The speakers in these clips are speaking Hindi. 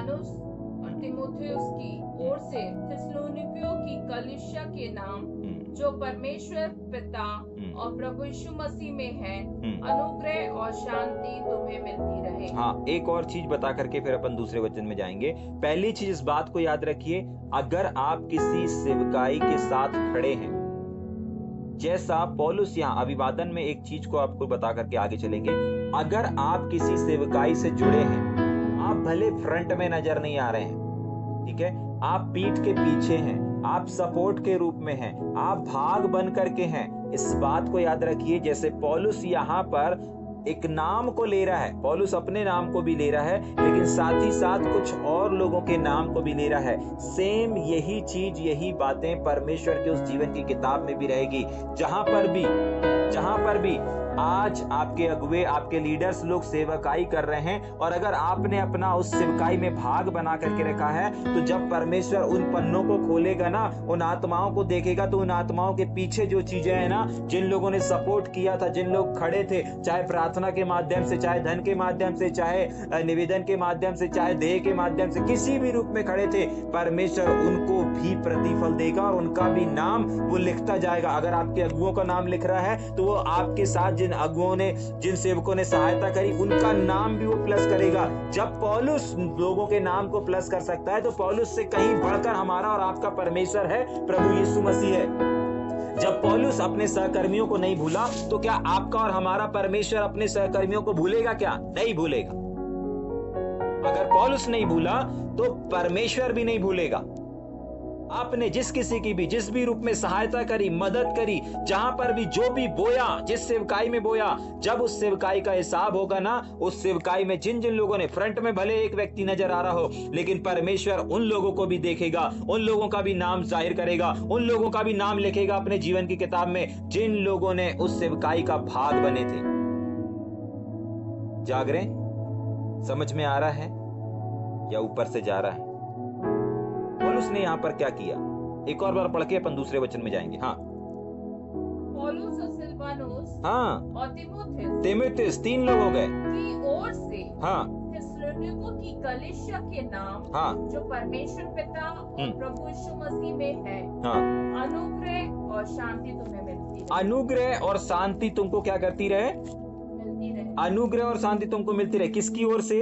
सिलवानुस और तीमुथियुस की ओर से थिस्सलुनीकियों की कलीसिया के नाम जो परमेश्वर पिता और प्रभु यीशु मसीह में है, अनुग्रह और शांति तुम्हें मिलती रहे। हाँ, एक और चीज बता करके फिर अपन दूसरे वचन में जाएंगे। पहली चीज इस बात को याद रखिए, अगर आप किसी सेवकाई के साथ खड़े हैं, जैसा पौलुस यहाँ अभिवादन में एक चीज को आपको बता करके आगे चलेंगे, अगर आप किसी सेवकाई से जुड़े हैं, आप भले फ्रंट में नजर नहीं आ रहे हैं, ठीक है, आप पीठ के पीछे हैं, आप सपोर्ट के रूप में हैं, आप भाग बन करके हैं, इस बात को याद रखिए। जैसे पौलुस यहाँ पर एक नाम को ले रहा है, पौलुस अपने नाम को भी ले रहा है, लेकिन साथ ही साथ कुछ और लोगों के नाम को भी ले रहा है। सेम यही चीज, यही बातें परमेश्वर के उस जीवन की किताब में भी रहेगी। जहां पर भी आज आपके अगुवे, आपके लीडर्स लोग सेवकाई कर रहे हैं, और अगर आपने अपना उस सेवकाई में भाग बना करके रखा है, तो जब परमेश्वर उन पन्नों को खोलेगा ना, उन आत्माओं को देखेगा, तो उन आत्माओं के पीछे जो चीजें हैं ना, जिन लोगों ने सपोर्ट किया था, जिन लोग खड़े थे, चाहे प्रार्थना के माध्यम से, चाहे धन के माध्यम से, चाहे निवेदन के माध्यम से, चाहे देह के माध्यम से, किसी भी रूप में खड़े थे, परमेश्वर उनको भी प्रतिफल देगा और उनका भी नाम वो लिखता जाएगा। अगर आपके अगुओं का नाम लिख रहा है, तो वो आपके साथ जिन अगुओं ने, जिन सेवकों ने सहायता करी, उनका नाम भी वो प्लस करेगा। जब पौलुस लोगों के नाम को प्लस कर सकता है, तो पौलुस से कहीं बढ़कर हमारा और आपका परमेश्वर है, प्रभु यीशु मसीह है। जब पौलुस अपने सहकर्मियों को नहीं भूला, तो क्या आपका और हमारा परमेश्वर अपने सहकर्मियों को भूलेगा? क्या नहीं भूलेगा। अगर पौलुस नहीं भूला, तो परमेश्वर भी नहीं भूलेगा। आपने जिस किसी की भी, जिस भी रूप में सहायता करी, मदद करी, जहां पर भी जो भी बोया, जिस सेवकाई में बोया, जब उस सेवकाई का हिसाब होगा ना, उस सेवकाई में जिन जिन लोगों ने, फ्रंट में भले एक व्यक्ति नजर आ रहा हो, लेकिन परमेश्वर उन लोगों को भी देखेगा, उन लोगों का भी नाम जाहिर करेगा, उन लोगों का भी नाम लिखेगा अपने जीवन की किताब में, जिन लोगों ने उस सेवकाई का भाग बने थे। जाग रहे? समझ में आ रहा है या ऊपर से जा रहा है? पौलुस ने यहाँ पर क्या किया, एक और बार पढ़ के अपन दूसरे वचन में जाएंगे। हाँ, पौलुस और सिलवानुस, हाँ, और तीमुथियुस, 3 लोग हो गए की ओर से, हाँ, थिस्सलुनीकियों की कलीसिया के नाम, हाँ, जो परमेश्वर पिता और प्रभु यीशु मसीह में है, हाँ, अनुग्रह और शांति तुम्हें मिलती रहे। अनुग्रह और शांति तुमको क्या करती रहे? मिलती रहे। अनुग्रह और शांति तुमको मिलती रहे। किसकी ओर से?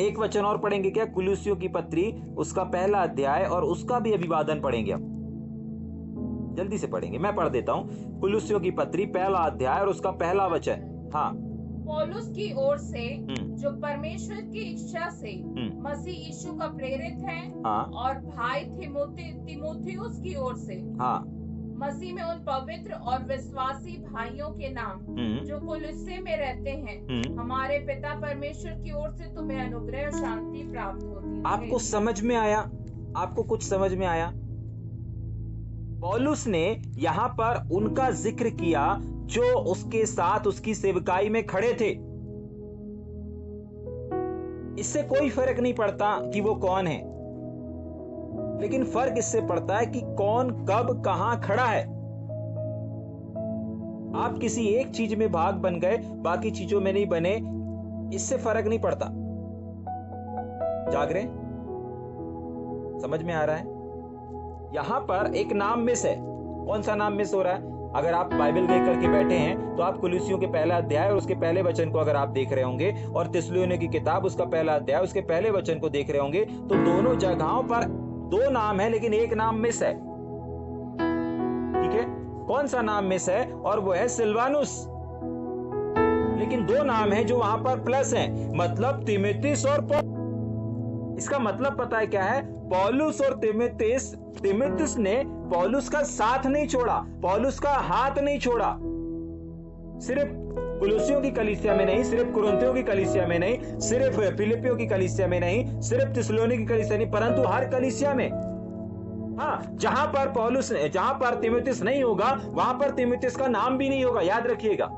एक वचन और पढ़ेंगे क्या? कुलुस्सियों की पत्री, उसका पहला अध्याय, और उसका भी अभिवादन पढ़ेंगे। अब जल्दी से पढ़ेंगे, मैं पढ़ देता हूँ। कुलुस्सियों की पत्री पहला अध्याय और उसका पहला वचन। हाँ, पौलुस की ओर से, जो परमेश्वर की इच्छा से मसीह यीशु का प्रेरित है, हाँ, और भाई तीमुथियुस की ओर से, हाँ, मसीह में उन पवित्र और विश्वासी भाइयों के नाम जो कुलुस्से में रहते हैं, हमारे पिता परमेश्वर की ओर से तुम्हें अनुग्रह और शांति प्राप्त होती है। आपको समझ में आया? आपको कुछ समझ में आया? पौलुस ने यहाँ पर उनका जिक्र किया जो उसके साथ उसकी सेवकाई में खड़े थे। इससे कोई फर्क नहीं पड़ता कि वो कौन है, लेकिन फर्क इससे पड़ता है कि कौन कब कहां खड़ा है। आप किसी एक चीज में भाग बन गए, बाकी चीजों में नहीं बने, इससे फर्क नहीं पड़ता। जाग रहे? समझ में आ रहा है? यहां पर एक नाम मिस है। कौन सा नाम मिस हो रहा है? अगर आप बाइबल देख करके बैठे हैं, तो आप कुलुस्सियों के पहला अध्याय और उसके पहले वचन को अगर आप देख रहे होंगे, और थिस्सलुनीकियों की किताब उसका पहला अध्याय उसके पहले वचन को देख रहे होंगे, तो दोनों जगहों पर 2 नाम है, लेकिन एक नाम मिस है। ठीक है? कौन सा नाम मिस है? और वो है सिलवानुस। लेकिन 2 नाम है जो वहां पर प्लस है, मतलब तीमुथियुस और पौलुस। इसका मतलब पता है क्या है? पौलुस और तीमुथियुस ने पौलुस का साथ नहीं छोड़ा, पौलुस का हाथ नहीं छोड़ा। सिर्फ कुलुस्सियों की कलीसिया में नहीं, सिर्फ कुरिन्थियों की कलीसिया में नहीं, सिर्फ फिलिपियों की कलीसिया में नहीं, सिर्फ थिस्सलुनीकी की कलीसिया नहीं, परंतु हर कलीसिया में। हाँ, जहां पर तीमुथियुस नहीं होगा, वहां पर तीमुथियुस का नाम भी नहीं होगा, याद रखिएगा।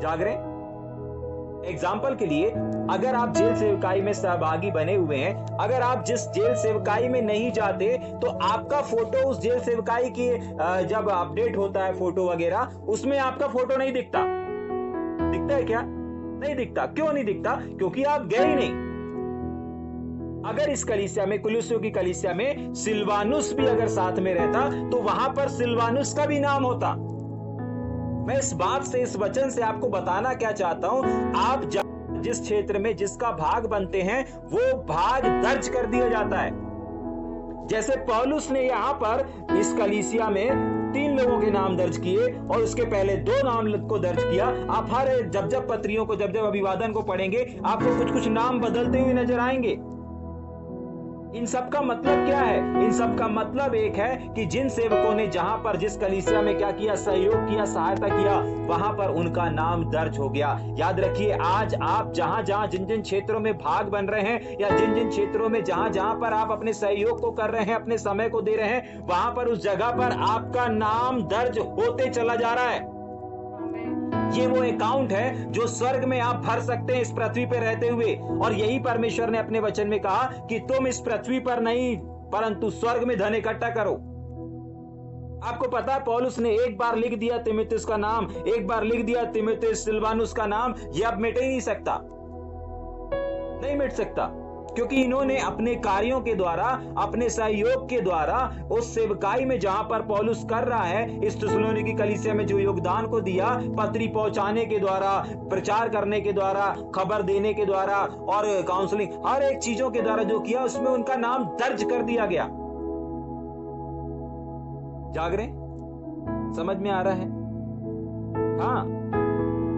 जाग रहे? एग्जाम्पल के लिए, अगर आप जेल सेवकाई में सहभागी बने हुए हैं, अगर आप जिस जेल सेवकाई में नहीं जाते, तो आपका फोटो उस जेल सेवकाई की जब अपडेट होता है फोटो वगैरह, उसमें आपका फोटो नहीं दिखता। दिखता है क्या? नहीं दिखता। क्यों नहीं दिखता? क्योंकि आप गए ही नहीं। अगर इस कलीसिया में, कुलुस्सियों की कलीसिया में सिलवानुस भी अगर साथ में रहता तो वहां पर सिलवानुस का भी नाम होता। मैं इस बात से, इस वचन से आपको बताना क्या चाहता हूं, आप जिस क्षेत्र में जिसका भाग बनते हैं वो भाग दर्ज कर दिया जाता है। जैसे पौलुस ने यहां पर इस कलीसिया में 3 लोगों के नाम दर्ज किए और उसके पहले 2 नाम को दर्ज किया। आप हर जब पत्रियों को, जब अभिवादन को पढ़ेंगे आपको कुछ कुछ नाम बदलते हुए नजर आएंगे। इन सब का मतलब क्या है? इन सब का मतलब एक है कि जिन सेवकों ने जहां पर जिस कलीसिया में क्या किया, सहयोग किया, सहायता किया, वहां पर उनका नाम दर्ज हो गया। याद रखिए, आज आप जहां जहां जिन जिन क्षेत्रों में भाग बन रहे हैं या जिन जिन क्षेत्रों में जहां जहां पर आप अपने सहयोग को कर रहे हैं, अपने समय को दे रहे हैं, वहां पर उस जगह पर आपका नाम दर्ज होते चला जा रहा है। ये वो अकाउंट है जो स्वर्ग में आप भर सकते हैं इस पृथ्वी पर रहते हुए। और यही परमेश्वर ने अपने वचन में कहा कि तुम इस पृथ्वी पर नहीं परंतु स्वर्ग में धन इकट्ठा करो। आपको पता है, पौलुस ने एक बार लिख दिया तीमुथियुस का नाम, एक बार लिख दिया तीमुथियुस सिलवानुस का नाम, ये अब मिट ही नहीं सकता, नहीं मिट सकता। क्योंकि इन्होंने अपने कार्यों के द्वारा, अपने सहयोग के द्वारा उस सेवकाई में जहां पर पौलुस कर रहा है, इस थिस्सलुनीकी कलीसिया में जो योगदान को दिया, पत्री पहुंचाने के द्वारा, प्रचार करने के द्वारा, खबर देने के द्वारा और काउंसलिंग, हर एक चीजों के द्वारा जो किया, उसमें उनका नाम दर्ज कर दिया गया। जाग रहे? समझ में आ रहा है? हाँ,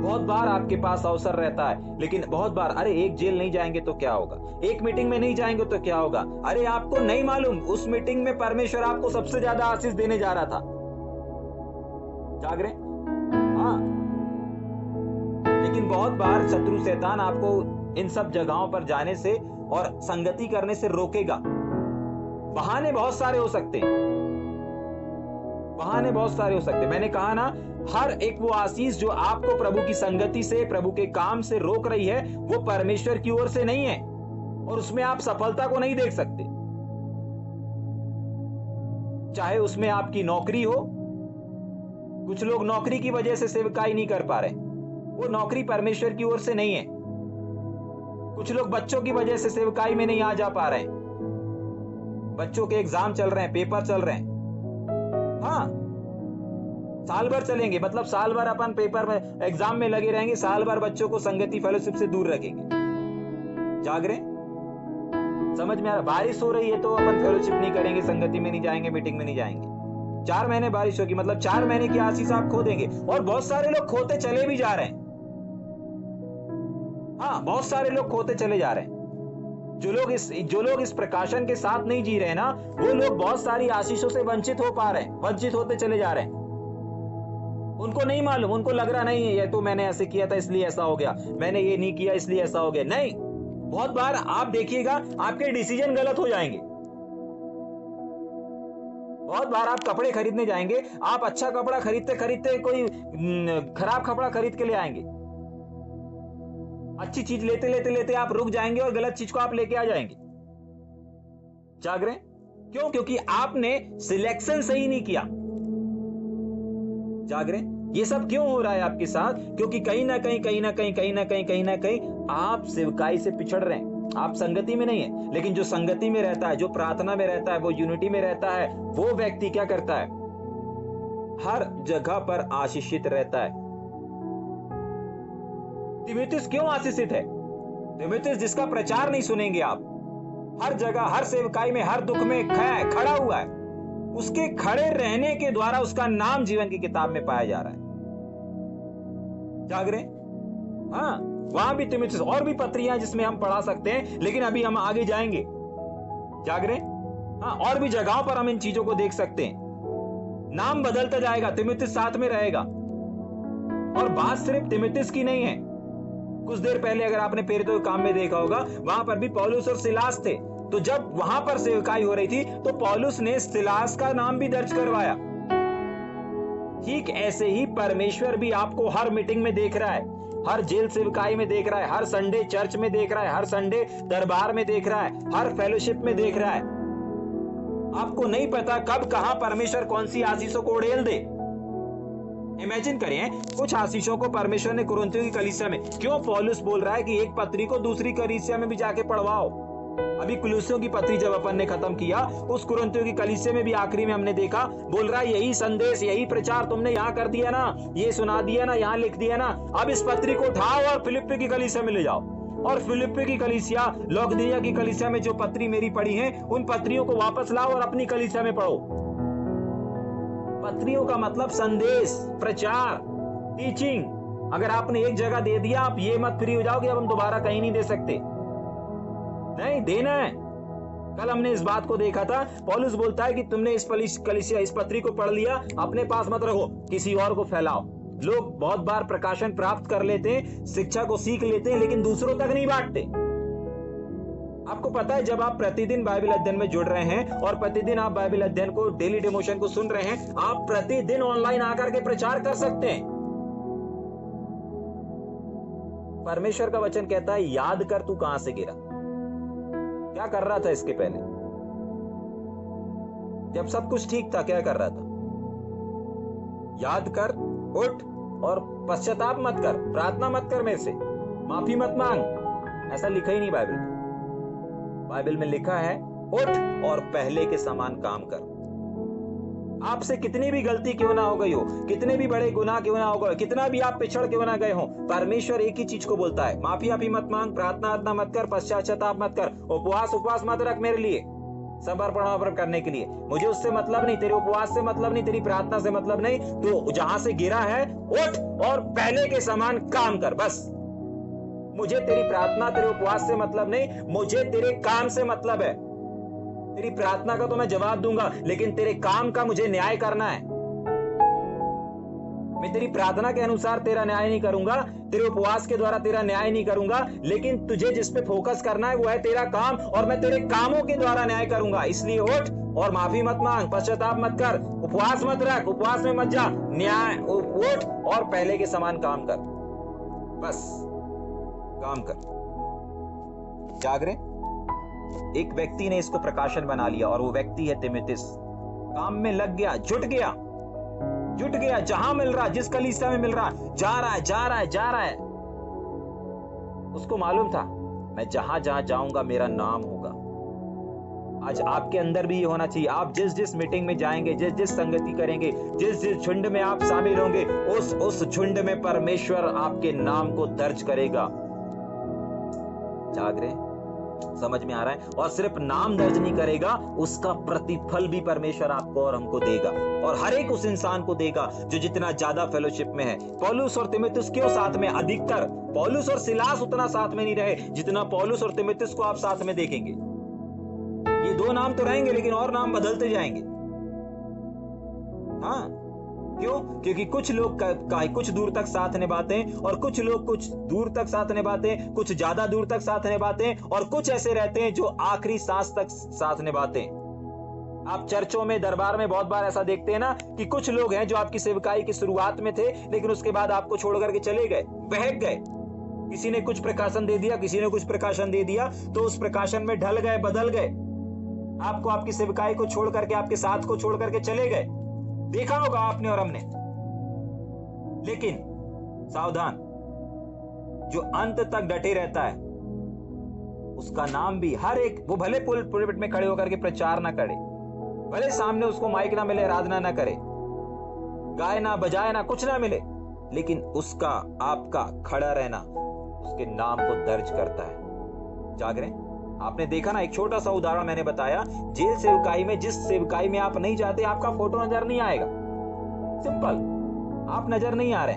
बहुत बार आपके पास अवसर रहता है, लेकिन बहुत बार, अरे एक जेल नहीं जाएंगे तो क्या होगा, एक मीटिंग में नहीं जाएंगे तो क्या होगा। अरे आपको नहीं मालूम, उस मीटिंग में परमेश्वर आपको सबसे ज्यादा आशीष देने जा रहा था। जाग रहे? हाँ, लेकिन बहुत बार शत्रु शैतान आपको इन सब जगहों पर जाने से और संगति करने से रोकेगा। बहाने बहुत सारे हो सकते हैं, बहाने बहुत सारे हो सकते हैं। मैंने कहा ना, हर एक वो आशीष जो आपको प्रभु की संगति से, प्रभु के काम से रोक रही है, वो परमेश्वर की ओर से नहीं है और उसमें आप सफलता को नहीं देख सकते। चाहे उसमें आपकी नौकरी हो, कुछ लोग नौकरी की वजह से सेवकाई नहीं कर पा रहे, वो नौकरी परमेश्वर की ओर से नहीं है। कुछ लोग बच्चों की वजह से सेवकाई में नहीं आ जा पा रहे, बच्चों के एग्जाम चल रहे हैं, पेपर चल रहे हैं। हाँ, साल भर चलेंगे, मतलब साल भर अपन पेपर में, एग्जाम में लगे रहेंगे, साल भर बच्चों को संगति फेलोशिप से दूर रखेंगे। जाग रहे? समझ में आ रहा? बारिश हो रही है तो अपन फेलोशिप नहीं करेंगे, संगति में नहीं जाएंगे, मीटिंग में नहीं जाएंगे। 4 महीने बारिश होगी, मतलब 4 महीने की आशीष आप खो देंगे। और बहुत सारे लोग खोते चले भी जा रहे हैं। हाँ, बहुत सारे लोग खोते चले जा रहे हैं। जो लोग इस प्रकाशन के साथ नहीं जी रहे ना, वो लोग बहुत सारी आशीषों से वंचित हो पा रहे हैं, वंचित होते चले जा रहे हैं। उनको नहीं मालूम, उनको लग रहा नहीं ये तो मैंने ऐसे किया था इसलिए ऐसा हो गया, मैंने ये नहीं किया इसलिए ऐसा हो गया। नहीं, बहुत बार आप देखिएगा आपके डिसीजन गलत हो जाएंगे। बहुत बार आप कपड़े खरीदने जाएंगे, आप अच्छा कपड़ा खरीदते खरीदते कोई खराब कपड़ा खरीद के ले आएंगे। अच्छी चीज लेते लेते लेते आप रुक जाएंगे और गलत चीज को आप लेके आ जाएंगे। जाग रहे? क्यों? क्योंकि आपने सिलेक्शन सही नहीं किया। जाग रहे? ये सब क्यों हो रहा है आपके साथ? क्योंकि कहीं ना कहीं आप सेवकाई से पिछड़ रहे हैं, आप संगति में नहीं है। लेकिन जो संगति में रहता है, जो प्रार्थना में रहता है, वो यूनिटी में रहता है, वो व्यक्ति क्या करता है? हर जगह पर आशीषित रहता है। तीमुथियुस क्यों आशीषित है? तीमुथियुस जिसका प्रचार नहीं सुनेंगे आप, हर जगह, हर सेवकाई में, हर दुख में खड़ा हुआ है, उसके खड़े रहने के द्वारा उसका नाम जीवन की किताब में पाया जा रहा है। जाग रहे? हाँ, वहां भी तीमुथियुस, और भी पत्रियां जिसमें हम पढ़ा सकते हैं, लेकिन अभी हम आगे जाएंगे। जाग रहे? हाँ, और भी जगहों पर हम इन चीजों को देख सकते हैं। नाम बदलता जाएगा, तीमुथियुस साथ में रहेगा। और बात सिर्फ तीमुथियुस की नहीं है। कुछ देर पहले अगर आपने प्रेरितों के काम में देखा होगा, वहां पर भी पौलुस और सिलास थे। तो जब वहां पर सेवकाई हो रही थी तो पौलुस ने सिलास का नाम भी दर्ज करवाया। ठीक ऐसे ही परमेश्वर भी आपको हर मीटिंग में देख रहा है, हर जेल सेवकाई में देख रहा है, हर संडे चर्च में देख रहा है, हर संडे दरबार में देख रहा है, हर फेलोशिप में देख रहा है। आपको नहीं पता कब कहां परमेश्वर कौन सी आशीषों को उड़ेल दे। इमेजिन करें कुछ आशीषों को परमेश्वर ने कुरिन्थियों की कलीसिया में, क्यों पौलुस बोल रहा है कि एक पत्री को दूसरी कलीसिया में भी जाके पढ़वाओ। अभी कुलुस्सियों की पत्री जब अपन ने खत्म किया, उस कुरिन्थियों की कलीसिया में भी आखिरी में हमने देखा, बोल रहा है यही संदेश, यही प्रचार तुमने यहाँ कर दिया ना, ये सुना दिया ना, यहाँ लिख दिया ना, अब इस पत्री को उठाओ और फिलिप्पी की कलीसिया में ले जाओ। और फिलिप्पी की कलीसिया, लौदीकिया की कलीसिया में जो पत्री मेरी पढ़ी है, उन पत्रियों को वापस लाओ और अपनी कलीसिया में पढ़ो। पत्रियों का मतलब संदेश, प्रचार, टीचिंग। अगर आपने एक जगह दे दिया, आप ये मत फ्री हो जाओगे अब हम दोबारा कहीं नहीं दे सकते, नहीं देना है। कल हमने इस बात को देखा था, पौलुस बोलता है कि तुमने इस कलीसिया, इस पत्री को पढ़ लिया, अपने पास मत रखो, किसी और को फैलाओ। लोग बहुत बार प्रकाशन प्राप्त कर लेते हैं, शिक्षा को सीख लेते हैं, लेकिन दूसरों तक नहीं बांटते। आपको पता है, जब आप प्रतिदिन बाइबल अध्ययन में जुड़ रहे हैं और प्रतिदिन आप बाइबल अध्ययन को, डेली डिवोशन को सुन रहे हैं, आप प्रतिदिन ऑनलाइन आकर के प्रचार कर सकते हैं। परमेश्वर का वचन कहता है, याद कर तू कहां से गिरा, क्या कर रहा था इसके पहले, जब सब कुछ ठीक था, क्या कर रहा था। याद कर, उठ और पश्चाताप मत कर, प्रार्थना मत कर, मेरे से माफी मत मांग। ऐसा लिखा ही नहीं बाइबल में। बाइबल में लिखा है, उठ और पहले के समान काम कर। आपसे कितनी भी गलती क्यों ना हो गई हो, कितने भी बड़े गुनाह क्यों ना हो गए, कितना भी आप पिछड़ क्यों ना गए हो, परमेश्वर एक ही चीज को बोलता है, माफी मत मांग, प्रार्थना मत कर, पश्चाताप मत कर, उपवास मत रख मेरे लिए, समर्पण करने के लिए। मुझे उससे मतलब नहीं, तेरे उपवास से मतलब नहीं, तेरी प्रार्थना से मतलब नहीं, तो जहां से गिरा है उठ और पहले के समान काम कर। बस मुझे तेरी प्रार्थना, तेरे उपवास से मतलब नहीं, मुझे तेरे काम से मतलब है। तेरी प्रार्थना का तो मैं जवाब दूंगा, लेकिन तेरे काम का मुझे न्याय करना है। मैं तेरी प्रार्थना के अनुसार तेरा न्याय नहीं करूंगा, तेरे उपवास के द्वारा तेरा न्याय नहीं करूंगा, लेकिन तुझे जिस पे फोकस करना है वो है तेरा काम, और मैं तेरे कामों के द्वारा न्याय करूंगा। इसलिए उठ और माफी मत मांग, पश्चाताप मत कर, उपवास मत रख, उपवास में मत जा, न्याय उठ और पहले के समान काम कर। बस काम कर, जाग रहे। एक व्यक्ति ने इसको प्रकाशन बना लिया और वो व्यक्ति है तीमुथियुस। काम में लग गया, जुट गया, जहां मिल रहा, जिस कलीसिया में मिल रहा, जा रहा है। उसको मालूम था, मैं जहां जाऊंगा मेरा नाम होगा। आज आपके अंदर भी ये होना चाहिए। आप जिस मीटिंग में जाएंगे, जिस संगति करेंगे, जिस झुंड में आप शामिल होंगे, उस झुंड में परमेश्वर आपके नाम को दर्ज करेगा। जाग रहे, समझ में आ रहा है। और सिर्फ नाम दर्ज नहीं करेगा, उसका प्रतिफल भी परमेश्वर आपको और हमको देगा, और हर एक उस इंसान को देगा जो जितना ज्यादा फेलोशिप में है। पौलुस और तीमुथियुस क्यों साथ में? अधिकतर पौलुस और सिलास उतना साथ में नहीं रहे जितना पौलुस और तीमुथियुस को आप साथ में देखेंगे। ये दो नाम तो रहेंगे, लेकिन और नाम बदलते जाएंगे। हाँ, क्यों? क्योंकि कुछ लोग कुछ दूर तक साथ निभाते हैं, और कुछ लोग कुछ दूर तक साथ निभाते हैं, कुछ ज्यादा दूर तक साथ निभाते हैं, और कुछ ऐसे रहते हैं जो आखिरी सांस तक साथ निभाते हैं। आप चर्चों में, दरबार में बहुत बार ऐसा देखते हैं ना कि कुछ लोग हैं जो आपकी सेवकाई की शुरुआत में थे, लेकिन उसके बाद आपको छोड़ करके चले गए, बहक गए। किसी ने कुछ प्रकाशन दे दिया, किसी ने कुछ प्रकाशन दे दिया, तो उस प्रकाशन में ढल गए, बदल गए, आपको, आपकी सेवकाई को छोड़ करके, आपके साथ को छोड़ करके चले गए। देखा होगा आपने और हमने। लेकिन सावधान, जो अंत तक डटे रहता है, उसका नाम भी हर एक, वो भले पुलपिट में खड़े होकर के प्रचार ना करे, भले सामने उसको माइक ना मिले, आराधना ना करे, गाए ना बजाए ना, कुछ ना मिले, लेकिन उसका, आपका खड़ा रहना उसके नाम को दर्ज करता है। जाग रहे? आपने देखा ना, एक छोटा सा उदाहरण मैंने बताया, जेल सेवकाई में, जिस सेवकाई में आप नहीं जाते, आपका फोटो नजर नहीं आएगा। सिंपल, आप नजर नहीं आ रहे,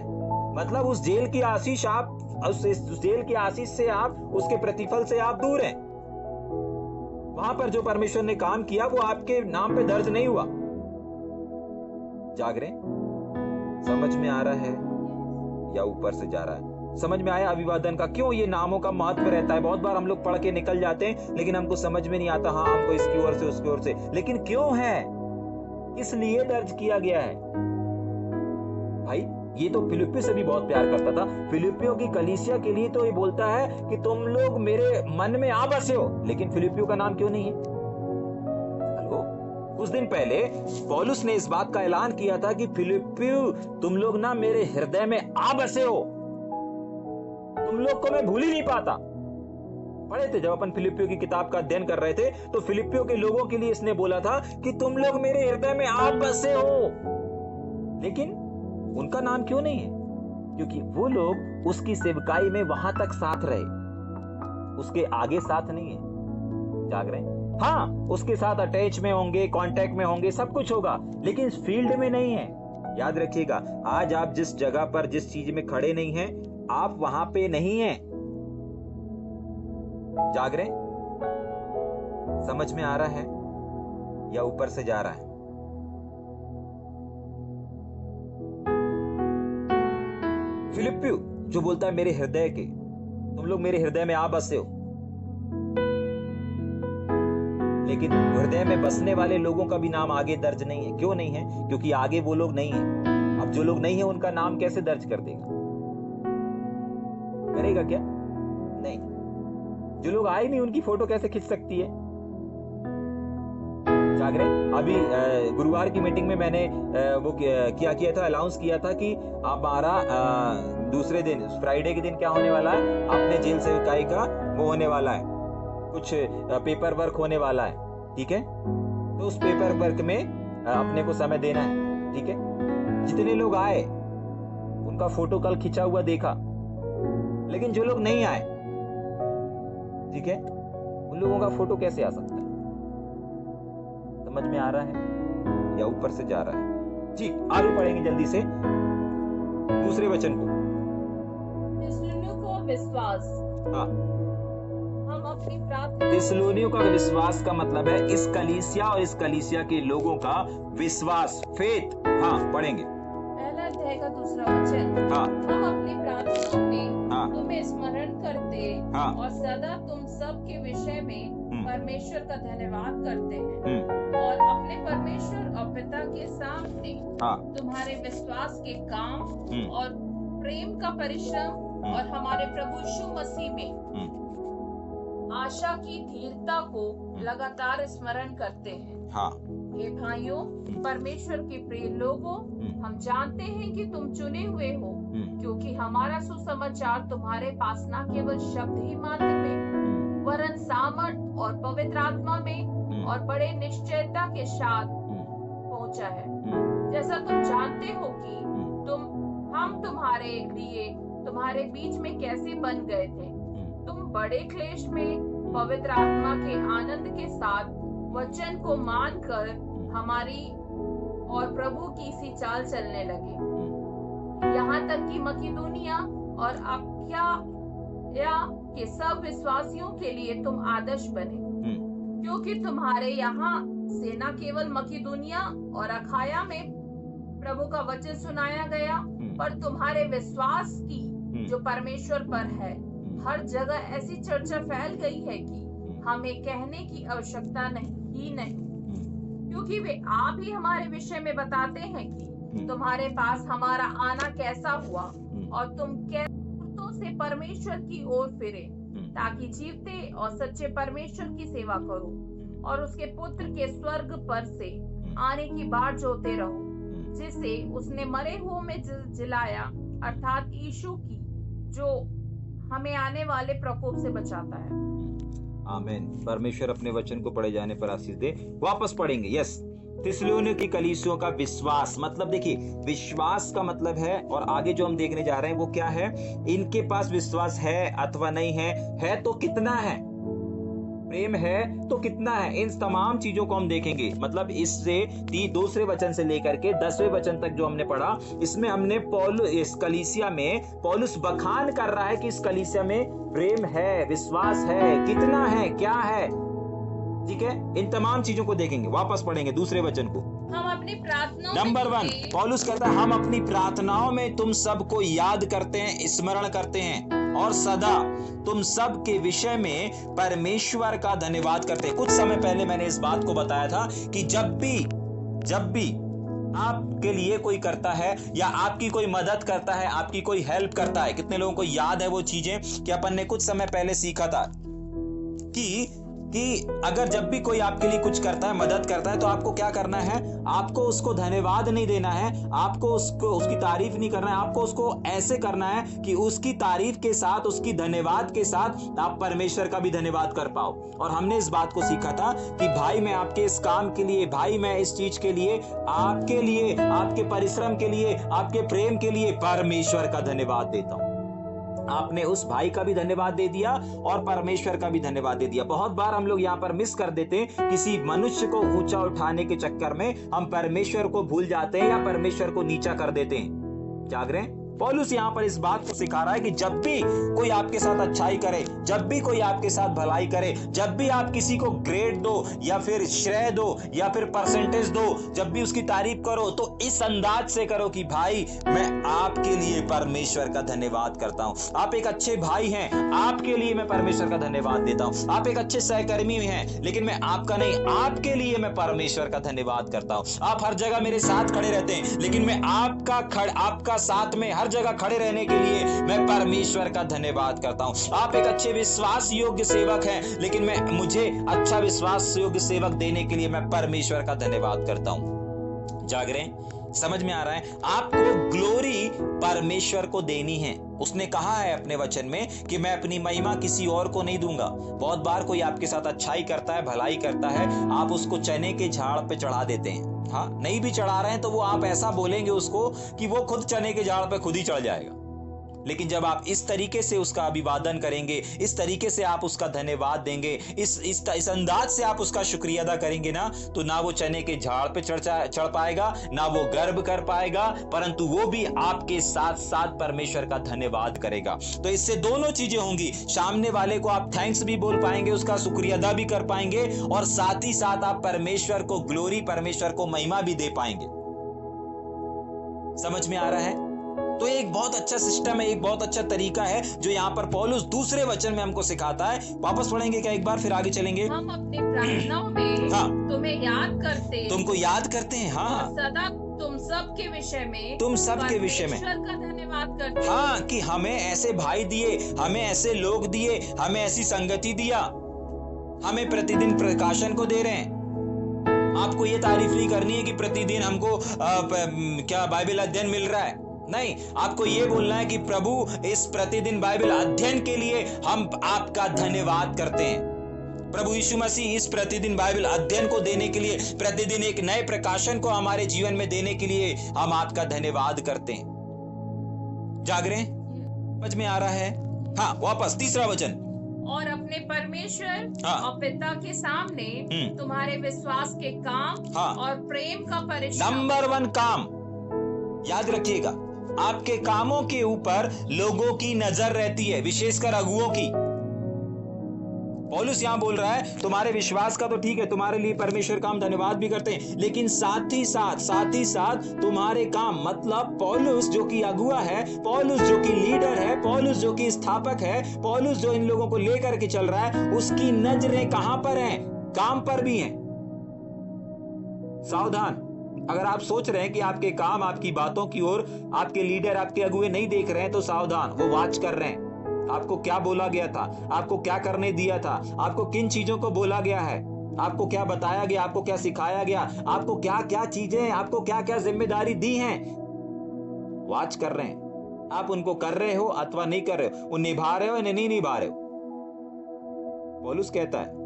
मतलब उस जेल की आशीष, आप उस जेल की आशीष से, आप उसके प्रतिफल से आप दूर हैं। वहां पर जो परमेश्वर ने काम किया वो आपके नाम पे दर्ज नहीं हुआ। जाग रहे? समझ में आ रहा है या ऊपर से जा रहा है? समझ में आया अभिवादन का क्यों ये नामों का महत्व रहता है? बहुत बार हम लोग पढ़ के निकल जाते हैं, लेकिन हमको समझ में नहीं आता। हाँ, हमको इसकी ओर से, उसकी ओर से, लेकिन क्यों है, इसलिए दर्ज किया गया है। भाई, ये तो फिलिप्पी से भी बहुत प्यार करता था। फिलिप्पियों की कलीसिया के लिए तो ये बोलता है कि तुम लोग मेरे मन में आ बसे हो, लेकिन फिलिप्पियों का नाम क्यों नहीं है? हेलो, कुछ दिन पहले पौलुस ने इस बात का ऐलान किया था कि फिलिप्पियों, तुम लोग ना मेरे हृदय में आ बसे हो, तुम लोग को मैं भूल ही नहीं पाता। पढ़े थे जब अपन फिलिप्पियों की किताब का अध्ययन कर रहे थे, तो फिलिप्पियों के लोगों के लिए इसने बोला था कि तुम लोग मेरे हृदय में आ बसे हो। लेकिन उनका नाम क्यों नहीं है? क्योंकि वो लोग उसकी सेवकाई में वहां तक साथ रहे, उसके आगे साथ नहीं है। जाग रहे हैं? हाँ, उसके साथ अटैच में होंगे, कांटेक्ट में होंगे, सब कुछ होगा, लेकिन फील्ड में नहीं है। याद रखिएगा, आज आप जिस जगह पर जिस चीज में खड़े नहीं हैं, आप वहां पे नहीं हैं। जाग रहे? समझ में आ रहा है या ऊपर से जा रहा है? फिलिप्पियों जो बोलता है मेरे हृदय के, तुम लोग मेरे हृदय में आ बसे हो, लेकिन हृदय में बसने वाले लोगों का भी नाम आगे दर्ज नहीं है। क्यों नहीं है? क्योंकि आगे वो लोग नहीं है। अब जो लोग नहीं है उनका नाम कैसे दर्ज कर देगा? करेगा क्या? नहीं। जो लोग आए नहीं उनकी फोटो कैसे खींच सकती है? जाग रहे? अभी गुरुवार की मीटिंग में मैंने वो क्या किया था, अनाउंस किया था कि हमारा दूसरे दिन फ्राइडे के दिन क्या होने वाला है, अपने जेल सेवकाई का वो होने वाला है, कुछ पेपर वर्क होने वाला है। ठीक है, तो उस पेपर वर्क में अपने को समय देना है। ठीक है, जितने लोग आए उनका फोटो कल खिंचा हुआ देखा, लेकिन जो लोग नहीं आए, ठीक है, उन लोगों का फोटो कैसे आ सकता है? समझ में आ रहा है या ऊपर से जा रहा है? ठीक, आगे पढ़ेंगे जल्दी से दूसरे वचन को। थिस्सलुनीयों का विश्वास। हाँ, हम अपनी प्रार्थना। थिस्सलुनीयों का विश्वास का मतलब है इस कलीसिया और इस कलीसिया के लोगों का विश्वास, फेथ। हाँ, पढ़ेंगे पहला अध्याय का दूसरा वचन। हाँ, हम अपनी प्रार्थनाओं में हाँ, तुम्हें स्मरण करते हाँ, और सदा तुम सब के विषय में परमेश्वर का धन्यवाद करते हैं और अपने परमेश्वर और पिता के सामने हाँ, तुम्हारे विश्वास के काम और प्रेम का परिश्रम और हमारे प्रभु यीशु मसीह में आशा की धीरता को लगातार स्मरण करते हैं। हाँ, हे भाइयों, परमेश्वर के प्रिय लोगों, हम जानते हैं कि तुम चुने हुए हो, क्योंकि हमारा सुसमाचार तुम्हारे पास न केवल शब्द ही मात्र में, वरन सामर्थ और पवित्र आत्मा में और बड़े निश्चयता के साथ पहुंचा है। जैसा तुम जानते हो कि हम तुम्हारे लिए तुम्हारे बीच में कैसे बन गए थे। तुम बड़े क्लेश में पवित्र आत्मा के आनंद के साथ वचन को मानकर हमारी और प्रभु की सी चाल चलने लगे, यहाँ तक कि मकिदुनिया और अखाया के सब विश्वासियों के लिए तुम आदर्श बने, क्योंकि तुम्हारे यहाँ से न केवल मकिदुनिया और अखाया में प्रभु का वचन सुनाया गया, पर तुम्हारे विश्वास की जो परमेश्वर पर है हर जगह ऐसी चर्चा फैल गई है कि हमें कहने की आवश्यकता नहीं, क्योंकि वे आप ही हमारे विषय में बताते हैं कि तुम्हारे पास हमारा आना कैसा हुआ और तुम कैसे से परमेश्वर की ओर फिरे, ताकि जीवते और सच्चे परमेश्वर की सेवा करो और उसके पुत्र के स्वर्ग पर से आने की बाट जोते रहो, जिसे उसने मरे हुओं में जिलाया, अर्थात यीशु की, जो हमें आने वाले प्रकोप से बचाता है। आमीन। परमेश्वर अपने वचन को पढ़े जाने पर आशीष दे। वापस पढ़ेंगे। यस, थिस्सलुनीयों की कलीसियों का विश्वास, मतलब देखिए विश्वास का मतलब है, और आगे जो हम देखने जा रहे हैं वो क्या है, इनके पास विश्वास है अथवा नहीं है तो कितना है, प्रेम है तो कितना है, इन तमाम चीजों को हम देखेंगे। मतलब इससे दूसरे वचन से लेकर के 10वें वचन तक जो हमने पढ़ा, इसमें हमने इस कलीसिया में पौलुस बखान कर रहा है कि इस कलीसिया में प्रेम है, विश्वास है, कितना है, क्या है। ठीक है, इन तमाम चीजों को देखेंगे। वापस पढ़ेंगे दूसरे वचन को। हम अपनी प्रार्थनाओं नंबर 1 पौलुस कहता है हम अपनी प्रार्थनाओं में तुम सबको याद करते हैं, स्मरण करते हैं और सदा तुम सब के विषय में परमेश्वर का धन्यवाद करते हैं। कुछ समय पहले मैंने इस बात को बताया था कि जब भी आपके लिए कोई करता है या आपकी कोई मदद करता है, आपकी कोई हेल्प करता है, कितने लोगों को याद है वो चीजें कि अपन ने कुछ समय पहले सीखा था कि कि अगर जब भी कोई आपके लिए कुछ करता है, मदद करता है, तो आपको क्या करना है? आपको उसको धन्यवाद नहीं देना है, आपको उसकी तारीफ नहीं करना है, आपको उसको ऐसे करना है कि उसकी तारीफ के साथ, उसकी धन्यवाद के साथ आप परमेश्वर का भी धन्यवाद कर पाओ। और हमने इस बात को सीखा था कि भाई मैं आपके इस काम के लिए, भाई मैं इस चीज के लिए, आपके लिए, आपके परिश्रम के लिए, आपके प्रेम के लिए परमेश्वर का धन्यवाद देता हूं। आपने उस भाई का भी धन्यवाद दे दिया और परमेश्वर का भी धन्यवाद दे दिया। बहुत बार हम लोग यहाँ पर मिस कर देते हैं, किसी मनुष्य को ऊंचा उठाने के चक्कर में हम परमेश्वर को भूल जाते हैं या परमेश्वर को नीचा कर देते हैं। जाग रहे हैं? पौलुस यहाँ पर इस बात को सिखा रहा है कि जब भी कोई आपके साथ अच्छाई करे, जब भी कोई आपके साथ भलाई करे, जब भी आप किसी को ग्रेड दो या फिर श्रेय दो या फिर परसेंटेज दो, जब भी उसकी तारीफ करो तो इस अंदाज से करो कि भाई मैं आपके लिए परमेश्वर का धन्यवाद करता हूं। आप एक अच्छे भाई हैं, आपके लिए मैं परमेश्वर का धन्यवाद देता हूं। आप एक अच्छे सहकर्मी हैं, लेकिन मैं आपका नहीं, आपके लिए मैं परमेश्वर का धन्यवाद करता हूं। आप हर जगह मेरे साथ खड़े रहते हैं, लेकिन मैं आपका साथ में हर जगह खड़े रहने के लिए मैं परमेश्वर का धन्यवाद करता हूं। आप एक अच्छे विश्वास योग्य सेवक हैं, लेकिन मुझे अच्छा विश्वास योग्य सेवक देने के लिए मैं परमेश्वर का धन्यवाद करता हूं। जाग रहे हैं? समझ में आ रहा है? आपको ग्लोरी परमेश्वर को देनी है। उसने कहा है अपने वचन में कि मैं अपनी महिमा किसी और को नहीं दूंगा। बहुत बार कोई आपके साथ अच्छाई करता है, भलाई करता है, आप उसको चने के झाड़ पे चढ़ा देते हैं। हाँ, नहीं भी चढ़ा रहे हैं तो वो आप ऐसा बोलेंगे उसको कि वो खुद चने के झाड़ पे खुद ही चढ़ जाएगा। लेकिन जब आप इस तरीके से उसका अभिवादन करेंगे, इस तरीके से आप उसका धन्यवाद देंगे, इस अंदाज से आप उसका शुक्रिया अदा करेंगे ना, तो ना वो चने के झाड़ पे चढ़ पाएगा, ना वो गर्व कर पाएगा, परंतु वो भी आपके साथ साथ परमेश्वर का धन्यवाद करेगा। तो इससे दोनों चीजें होंगी, सामने वाले को आप थैंक्स भी बोल पाएंगे, उसका शुक्रिया अदा भी कर पाएंगे, और साथ ही साथ आप परमेश्वर को ग्लोरी, परमेश्वर को महिमा भी दे पाएंगे। समझ में आ रहा है? तो एक बहुत अच्छा सिस्टम है, एक बहुत अच्छा तरीका है जो यहाँ पर पौलुस दूसरे वचन में हमको सिखाता है। वापस पढ़ेंगे क्या एक बार, फिर आगे चलेंगे। हम अपनी प्रार्थनाओं में तुम्हें याद करते, तुमको याद करते हैं, हाँ, सदा तुम सब के विषय में, तुम सब के विषय में परमेश्वर का धन्यवाद करते हैं। हाँ, कि हमें ऐसे भाई दिए, हमें ऐसे लोग दिए, हमें ऐसी संगति दिया, हमें प्रतिदिन प्रकाशन को दे रहे हैं। आपको ये तारीफ नहीं करनी है कि प्रतिदिन हमको क्या बाइबल अध्ययन मिल रहा है। नहीं, आपको यह बोलना है कि प्रभु इस प्रतिदिन बाइबल अध्ययन के लिए हम आपका धन्यवाद करते हैं। प्रभु यीशु मसीह इस प्रतिदिन बाइबल अध्ययन को देने के लिए, प्रतिदिन एक नए प्रकाशन को हमारे जीवन में देने के लिए हम आपका धन्यवाद करते हैं। जाग रहे हैं? समझ में आ रहा है? हाँ, वापस तीसरा वचन। और अपने परमेश्वर और पिता के सामने तुम्हारे विश्वास के काम और प्रेम का परिश्रम। नंबर 1 काम याद रखिएगा, आपके कामों के ऊपर लोगों की नजर रहती है, विशेषकर अगुओं की। पौलुस यहां बोल रहा है तुम्हारे विश्वास का तो ठीक है, तुम्हारे लिए परमेश्वर का हम धन्यवाद भी करते हैं, लेकिन साथ ही साथ तुम्हारे काम, मतलब पौलुस जो कि अगुआ है, पौलुस जो कि लीडर है, पौलुस जो कि स्थापक है, पौलुस जो इन लोगों को लेकर के चल रहा है, उसकी नजरें कहां पर हैं? काम पर भी हैं। सावधान, अगर आप सोच रहे हैं कि आपके काम, आपकी बातों की ओर आपके लीडर, आपके अगुए नहीं देख रहे हैं, तो सावधान, वो वॉच कर रहे हैं। आपको क्या बोला गया था, आपको क्या करने दिया था, आपको किन चीजों को बोला गया है, आपको क्या बताया गया, आपको क्या सिखाया गया, आपको क्या क्या चीजें, आपको क्या क्या जिम्मेदारी दी हैं, वॉच कर रहे हैं। आप उनको कर रहे हो अथवा नहीं कर रहे हो, उन निभा रहे हो या नहीं निभा रहे हो। पौलुस कहता है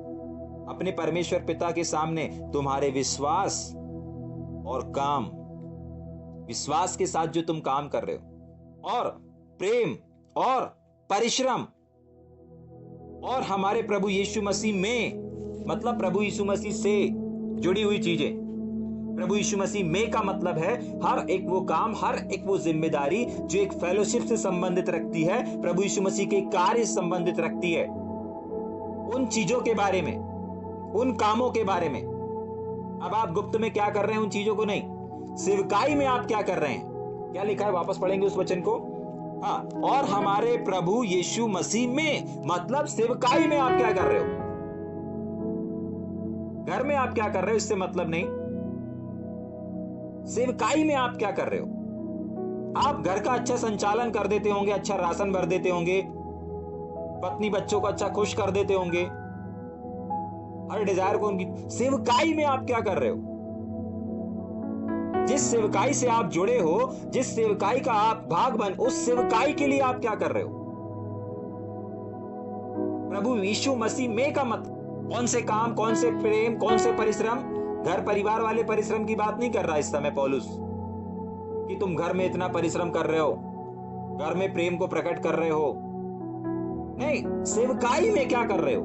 अपने परमेश्वर पिता के सामने तुम्हारे विश्वास और काम, विश्वास के साथ जो तुम काम कर रहे हो, और प्रेम और परिश्रम, और हमारे प्रभु यीशु मसीह में, मतलब प्रभु यीशु मसीह से जुड़ी हुई चीजें। प्रभु यीशु मसीह में का मतलब है हर एक वो काम, हर एक वो जिम्मेदारी जो एक फेलोशिप से संबंधित रखती है, प्रभु यीशु मसीह के कार्य से संबंधित रखती है, उन चीजों के बारे में, उन कामों के बारे में। अब आप गुप्त में क्या कर रहे हैं, उन चीजों को नहीं, सेवकाई में आप क्या कर रहे हैं। क्या लिखा है, वापस पढ़ेंगे उस वचन को। हाँ, और हमारे प्रभु यीशु मसीह में, मतलब सेवकाई में आप क्या कर रहे हो। घर में आप क्या कर रहे हो इससे मतलब नहीं, सेवकाई में आप क्या कर रहे हो। आप घर का अच्छा संचालन कर देते होंगे, अच्छा राशन भर देते होंगे, पत्नी बच्चों को अच्छा खुश कर देते होंगे, हर डिजायर को उनकी सेवकाई में आप क्या कर रहे हो? जिस सेवकाई से आप जुड़े हो, जिस सेवकाई का आप भाग बन, उस सेवकाई के लिए आप क्या कर रहे हो? प्रभु यीशु मसीह में का मतलब कौन से काम, कौन से प्रेम, कौन से परिश्रम? घर परिवार वाले परिश्रम की बात नहीं कर रहा इस समय पौलुस कि तुम घर में इतना परिश्रम कर रहे हो, घर में प्रेम को प्रकट कर रहे हो। नहीं, सेवकाई में क्या कर रहे हो?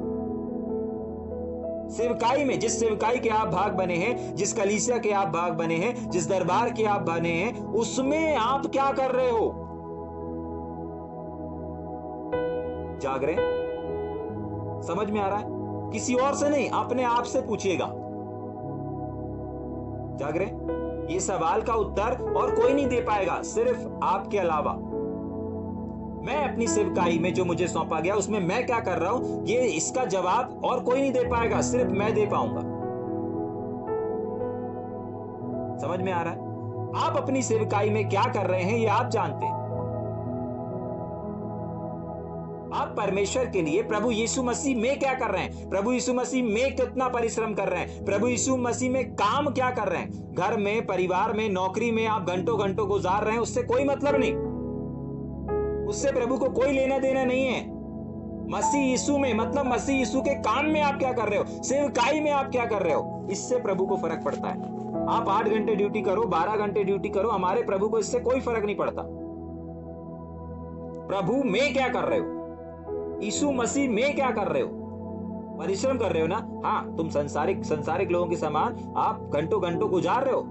सेवकाई में, जिस सेवकाई के आप भाग बने हैं, जिस कलीसिया के आप भाग बने हैं, जिस दरबार के आप बने हैं, उसमें आप क्या कर रहे हो? जाग रहे? समझ में आ रहा है? किसी और से नहीं, अपने आप से पूछिएगा। जाग रहे? ये सवाल का उत्तर और कोई नहीं दे पाएगा सिर्फ आपके अलावा। मैं अपनी सेवकाई में जो मुझे सौंपा गया उसमें मैं क्या कर रहा हूं, ये इसका जवाब और कोई नहीं दे पाएगा, सिर्फ मैं दे पाऊंगा। समझ में आ रहा है? आप अपनी सेवकाई में क्या कर रहे हैं ये आप जानते हैं। आप परमेश्वर के लिए प्रभु यीशु मसीह में क्या कर रहे हैं, प्रभु यीशु मसीह में कितना परिश्रम कर रहे हैं, प्रभु यीशु मसीह में काम क्या कर रहे हैं। घर में, परिवार में, नौकरी में आप घंटों घंटों गुजार रहे हैं, उससे कोई मतलब नहीं, उससे प्रभु को कोई लेना देना नहीं है। मसीह यीशु में मतलब मसीह यीशु के काम में आप क्या कर रहे हो, सेवकाई में आप क्या कर रहे हो, इससे प्रभु को फर्क पड़ता है। आप 8 घंटे ड्यूटी करो, 12 घंटे ड्यूटी करो, हमारे प्रभु को इससे कोई फर्क नहीं पड़ता। प्रभु में क्या कर रहे हो, यीशु मसीह में क्या कर रहे हो? परिश्रम कर रहे हो ना? हाँ, तुम संसारिक लोगों के समान आप घंटों घंटों गुजार रहे हो,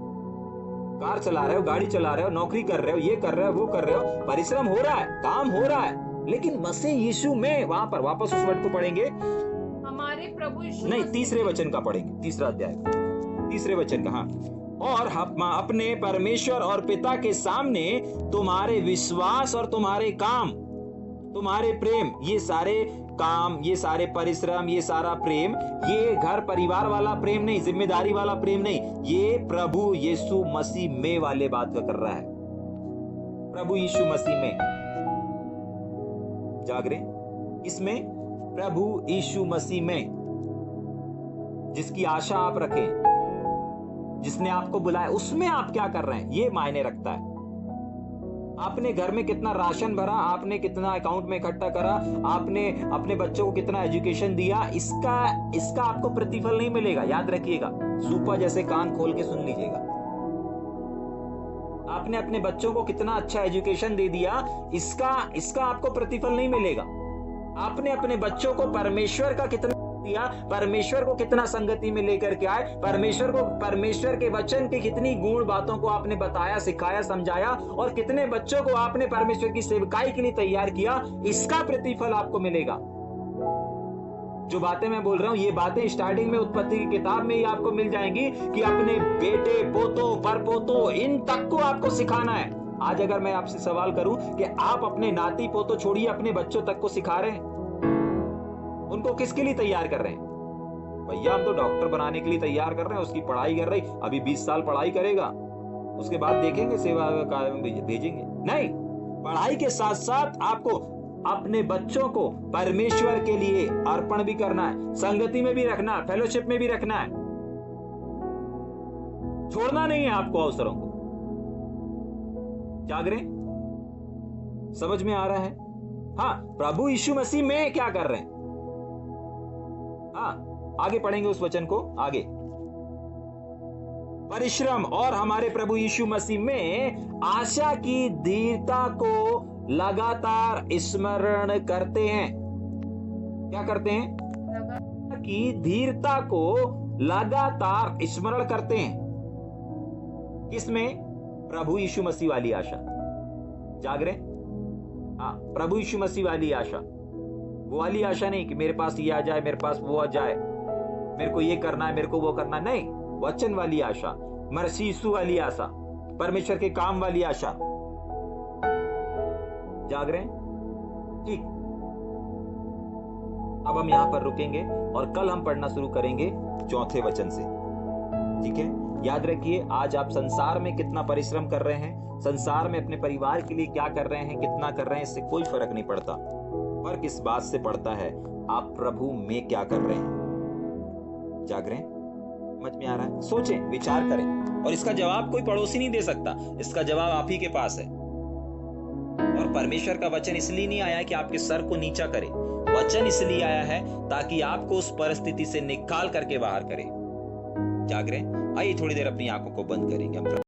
कार चला रहे हो, गाड़ी चला रहे हो, नौकरी कर रहे हो, ये कर रहे हो, वो कर रहे हो, परिश्रम हो रहा है, काम हो रहा है, लेकिन मसीह यीशु में, वहां पर वापस उस वर्ड को पढ़ेंगे, हमारे प्रभु यीशु नहीं, तीसरे वचन का पढ़ेंगे, तीसरा अध्याय, तीसरे वचन का। हाँ, और हम अपने परमेश्वर और पिता के सामने तुम्हारे विश्वास और तुम्हारे काम, तुम्हारे प्रेम, ये सारे काम, ये सारे परिश्रम, ये सारा प्रेम, ये घर परिवार वाला प्रेम नहीं, जिम्मेदारी वाला प्रेम नहीं, ये प्रभु यीशु मसीह में वाले बात का कर रहा है। प्रभु यीशु मसीह में। जाग रहे? इसमें प्रभु यीशु मसीह में, जिसकी आशा आप रखें, जिसने आपको बुलाया, उसमें आप क्या कर रहे हैं, ये मायने रखता है। आपने घर में कितना राशन भरा, आपने कितना अकाउंट में इकट्ठा करा, आपने अपने बच्चों को कितना एजुकेशन दिया, इसका आपको प्रतिफल नहीं मिलेगा। याद रखिएगा, सूपा जैसे कान खोल के सुन लीजिएगा। आपने अपने बच्चों को कितना अच्छा एजुकेशन दे दिया, इसका आपको प्रतिफल नहीं मिलेगा। आपने अपने बच्चों को परमेश्वर का कितना दिया, परमेश्वर को कितना संगति में लेकर के आए, परमेश्वर के वचन की कितनी गुण बातों को आपने बताया, सिखाया, समझाया, और कितने बच्चों को आपने परमेश्वर की सेवकाई के लिए तैयार किया, इसका प्रतिफल आपको मिलेगा। जो बातें मैं बोल रहा हूं, ये बातें स्टार्टिंग में उत्पत्ति की किताब में ही आपको मिल जाएंगी कि अपने बेटे, पोतों, परपोतों, इन तक को आपको सिखाना है। आज अगर मैं आपसे सवाल करूं कि आप अपने नाती पोतों छोड़िए, अपने बच्चों तक को सिखा रहे हैं, उनको किसके लिए तैयार कर रहे हैं? भैया हम तो डॉक्टर बनाने के लिए तैयार कर रहे हैं, उसकी पढ़ाई कर रही, अभी 20 साल पढ़ाई करेगा, उसके बाद देखेंगे सेवा कार्य में भेजेंगे। नहीं, पढ़ाई के साथ साथ आपको अपने बच्चों को परमेश्वर के लिए अर्पण भी करना है, संगति में भी रखना है, फेलोशिप में भी रखना है, छोड़ना नहीं है आपको अवसरों को। जाग रहे? समझ में आ रहा है? हाँ, प्रभु यीशु मसीह में क्या कर रहे हैं? हाँ, आगे पढ़ेंगे उस वचन को आगे। परिश्रम और हमारे प्रभु यीशु मसीह में आशा की दृढ़ता को लगातार स्मरण करते हैं। क्या करते हैं? की दृढ़ता को लगातार स्मरण करते हैं। किसमें? प्रभु यीशु मसीह वाली आशा। जाग रहे? हाँ, प्रभु यीशु मसीह वाली आशा, वो वाली आशा नहीं कि मेरे पास ये आ जाए, मेरे पास वो आ जाए, मेरे को ये करना है, मेरे को वो करना है, नहीं, वचन वाली आशा, मसीह यीशु वाली आशा, परमेश्वर के काम वाली आशा। जाग रहे हैं? ठीक, अब हम यहां पर रुकेंगे और कल हम पढ़ना शुरू करेंगे 4थे वचन से। ठीक है? याद रखिए, आज आप संसार में कितना परिश्रम कर रहे हैं, संसार में अपने परिवार के लिए क्या कर रहे हैं, कितना कर रहे हैं, इससे कोई फर्क नहीं पड़ता। फर्क इस बात से पड़ता है आप प्रभु में क्या कर रहे हैं। जाग रहे हैं? समझ में आ रहा है? सोचें, विचार करें। और इसका जवाब कोई पड़ोसी नहीं दे सकता, इसका जवाब आप ही के पास है। और परमेश्वर का वचन इसलिए नहीं आया कि आपके सर को नीचा करे, वचन इसलिए आया है ताकि आपको उस परिस्थिति से निकाल करके बाहर करे। जाग रहे हैं? आइए थोड़ी देर अपनी आंखों को बंद करेंगे हम।